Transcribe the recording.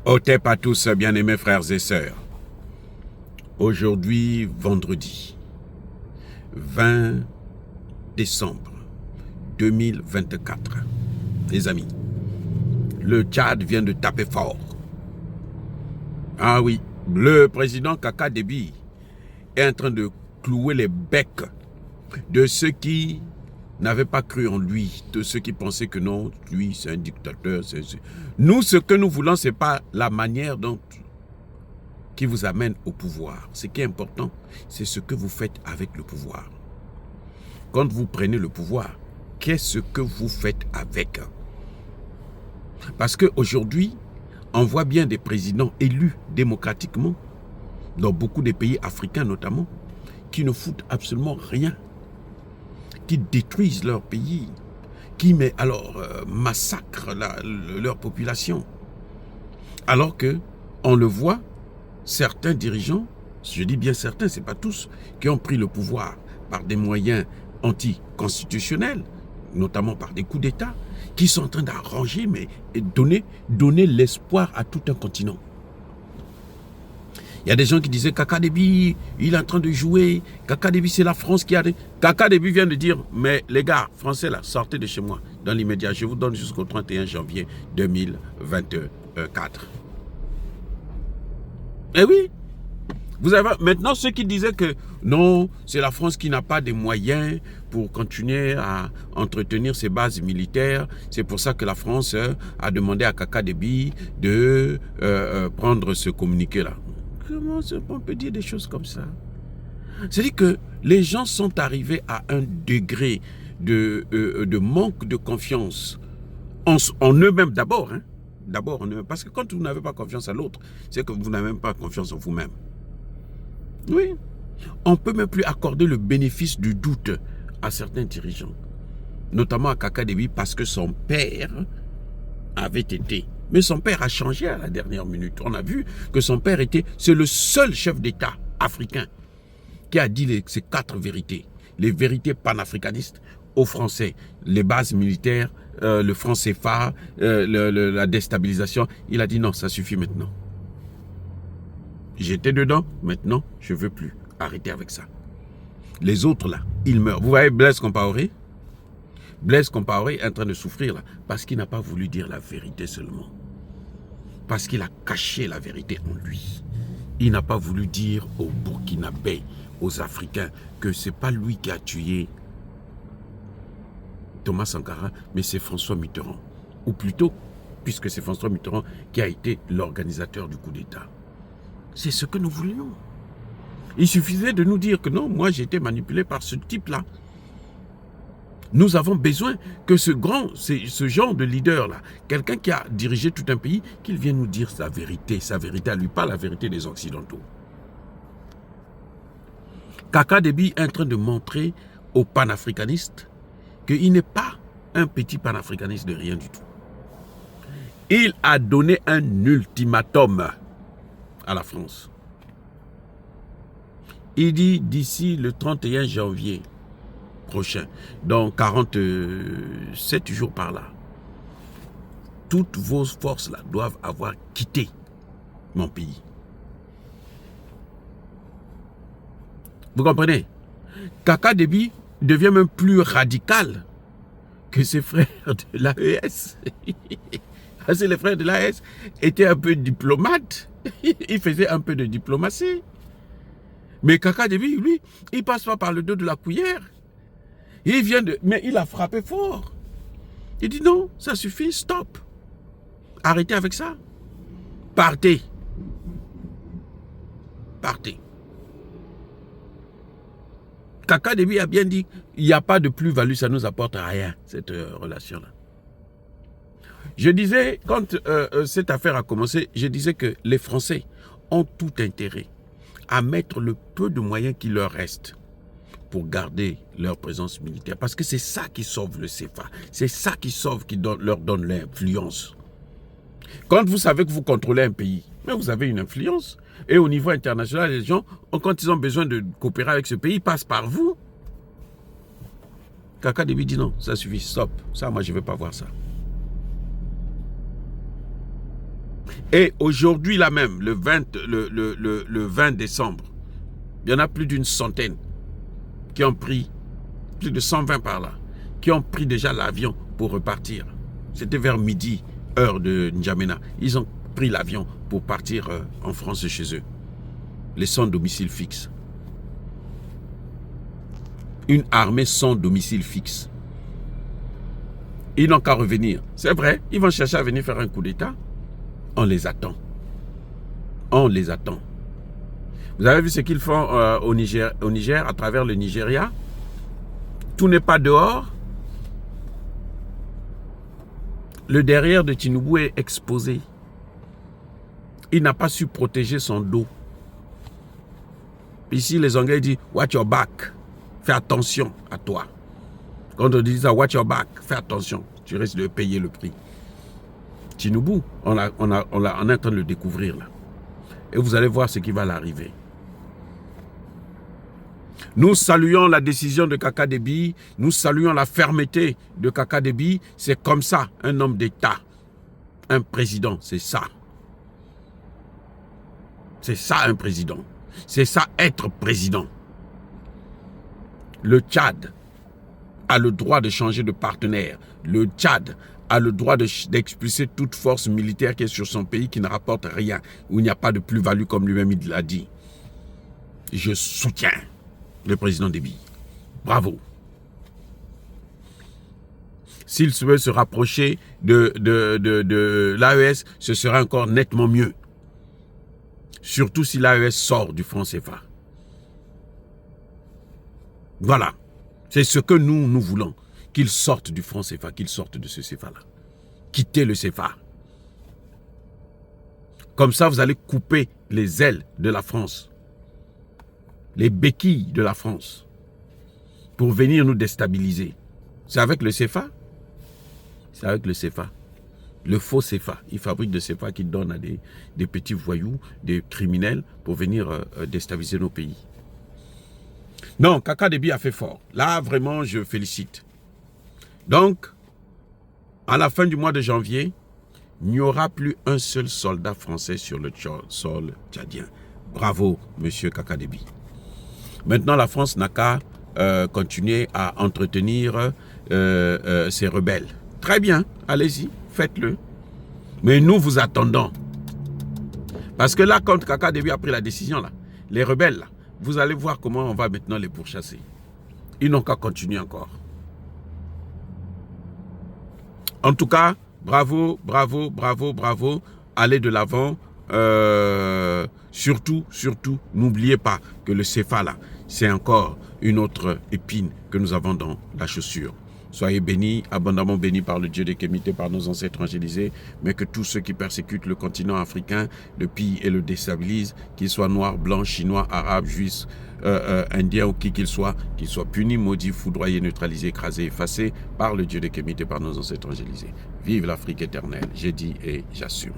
Otep à tous, bien-aimés frères et sœurs. Aujourd'hui, vendredi 20 décembre 2024. Les amis, le Tchad vient de taper fort. Ah oui, le président Kaka Déby est en train de clouer les becs de ceux qui n'avaient pas cru en lui, de ceux qui pensaient que non, lui c'est un dictateur. Nous, ce que nous voulons, ce n'est pas la manière dont qui vous amène au pouvoir. Ce qui est important, c'est ce que vous faites avec le pouvoir. Quand vous prenez le pouvoir, qu'est-ce que vous faites avec? Parce qu'aujourd'hui, on voit bien des présidents élus démocratiquement, dans beaucoup de pays africains notamment, qui ne foutent absolument rien, qui détruisent leur pays, qui massacrent leur population. Alors que on le voit, certains dirigeants, je dis bien certains, ce n'est pas tous, qui ont pris le pouvoir par des moyens anticonstitutionnels, notamment par des coups d'État, qui sont en train d'arranger, mais donner l'espoir à tout un continent. Il y a des gens qui disaient Kaka Déby, il est en train de jouer. Kaka Déby, c'est la France qui a... Kaka Déby vient de dire, mais les gars, français là, sortez de chez moi dans l'immédiat. Je vous donne jusqu'au 31 janvier 2024. Eh oui, vous avez maintenant ceux qui disaient que non, c'est la France qui n'a pas de moyens pour continuer à entretenir ses bases militaires. C'est pour ça que la France a demandé à Kaka Déby de prendre ce communiqué-là. Comment on peut dire des choses comme ça? C'est-à-dire que les gens sont arrivés à un degré de manque de confiance en eux-mêmes d'abord. Hein? D'abord en eux-mêmes. Parce que quand vous n'avez pas confiance à l'autre, c'est que vous n'avez même pas confiance en vous-même. Oui. On ne peut même plus accorder le bénéfice du doute à certains dirigeants. Notamment à Kaka Déby parce que son père avait été... Mais son père a changé à la dernière minute. On a vu que son père c'est le seul chef d'État africain qui a dit ces 4 vérités. Les vérités panafricanistes aux Français. Les bases militaires, le franc CFA, la déstabilisation. Il a dit non, ça suffit maintenant. J'étais dedans, maintenant je ne veux plus. Arrêtez avec ça. Les autres là, ils meurent. Vous voyez Blaise Compaoré? Blaise Compaoré est en train de souffrir là, parce qu'il n'a pas voulu dire la vérité seulement. Parce qu'il a caché la vérité en lui. Il n'a pas voulu dire aux Burkinabés, aux Africains, que ce n'est pas lui qui a tué Thomas Sankara, mais c'est François Mitterrand. Ou plutôt, puisque c'est François Mitterrand qui a été l'organisateur du coup d'État. C'est ce que nous voulions. Il suffisait de nous dire que non, moi j'ai été manipulé par ce type-là. Nous avons besoin que ce genre de leader-là, quelqu'un qui a dirigé tout un pays, qu'il vienne nous dire sa vérité à lui, pas la vérité des Occidentaux. Kaka Déby est en train de montrer aux panafricanistes qu'il n'est pas un petit panafricaniste de rien du tout. Il a donné un ultimatum à la France. Il dit d'ici le 31 janvier prochain, dans 47 jours par là, toutes vos forces là doivent avoir quitté mon pays. Vous comprenez? Kaka Déby devient même plus radical que ses frères de l'AES. Parce que les frères de l'AES étaient un peu diplomates. Ils faisaient un peu de diplomatie. Mais Kaka Déby, lui, il passe pas par le dos de la cuillère. Mais il a frappé fort. Il dit non, ça suffit, stop. Arrêtez avec ça. Partez. Partez. Kaka Déby a bien dit, il n'y a pas de plus-value, ça ne nous apporte rien, cette relation-là. Je disais, quand cette affaire a commencé, je disais que les Français ont tout intérêt à mettre le peu de moyens qui leur restent pour garder leur présence militaire. Parce que c'est ça qui sauve le CFA. C'est ça qui leur donne l'influence. Quand vous savez que vous contrôlez un pays, mais vous avez une influence. Et au niveau international, les gens, quand ils ont besoin de coopérer avec ce pays, ils passent par vous. Kaka Déby dit non, ça suffit, stop. Ça, moi, je ne veux pas voir ça. Et aujourd'hui là même, le 20 décembre, il y en a plus d'une centaine qui ont pris, plus de 120 par là, qui ont pris déjà l'avion pour repartir. C'était vers midi, heure de N'Djamena. Ils ont pris l'avion pour partir en France de chez eux. Les sans domicile fixe. Une armée sans domicile fixe. Ils n'ont qu'à revenir. C'est vrai, ils vont chercher à venir faire un coup d'État. On les attend. On les attend. Vous avez vu ce qu'ils font au Niger, à travers le Nigeria? Tout n'est pas dehors. Le derrière de Tinubu est exposé. Il n'a pas su protéger son dos. Ici, les Anglais disent « watch your back ». Fais attention à toi. Quand on dit ça, watch your back, fais attention. Tu risques de payer le prix. Tinubu, on est en train de le découvrir là. Et vous allez voir ce qui va l'arriver. Nous saluons la décision de Kaka Déby. Nous saluons la fermeté de Kaka Déby. C'est comme ça, un homme d'État. Un président, c'est ça. C'est ça un président. C'est ça être président. Le Tchad a le droit de changer de partenaire. Le Tchad a le droit d'expulser toute force militaire qui est sur son pays qui ne rapporte rien, où il n'y a pas de plus-value comme lui-même il l'a dit. Je soutiens le président Déby. Bravo. S'il veut se rapprocher de l'AES, ce sera encore nettement mieux. Surtout si l'AES sort du franc CFA. Voilà. C'est ce que nous voulons. Qu'ils sortent du franc CFA, qu'ils sortent de ce CFA-là. Quittez le CFA. Comme ça, vous allez couper les ailes de la France. Les béquilles de la France. Pour venir nous déstabiliser. C'est avec le CFA? C'est avec le CFA. Le faux CFA. Ils fabriquent de CFA qui donnent à des petits voyous, des criminels, pour venir déstabiliser nos pays. Non, Kaka Déby a fait fort. Là, vraiment, je félicite. Donc, à la fin du mois de janvier, il n'y aura plus un seul soldat français sur le sol tchadien. Bravo, monsieur Kaka Déby. Maintenant, la France n'a qu'à continuer à entretenir ses rebelles. Très bien, allez-y, faites-le. Mais nous vous attendons. Parce que là, quand Kaka Déby a pris la décision, là, les rebelles, là, vous allez voir comment on va maintenant les pourchasser. Ils n'ont qu'à continuer encore. En tout cas, bravo, bravo, bravo, bravo. Allez de l'avant. Surtout, n'oubliez pas que le CFA, là, c'est encore une autre épine que nous avons dans la chaussure. Soyez bénis, abondamment bénis par le Dieu des Kémités, par nos ancêtres angélisés, mais que tous ceux qui persécutent le continent africain, le pillent et le déstabilisent, qu'ils soient noirs, blancs, chinois, arabes, juifs, indiens ou qui qu'ils soient punis, maudits, foudroyés, neutralisés, écrasés, effacés par le Dieu des Kémités, par nos ancêtres angélisés. Vive l'Afrique éternelle, j'ai dit et j'assume.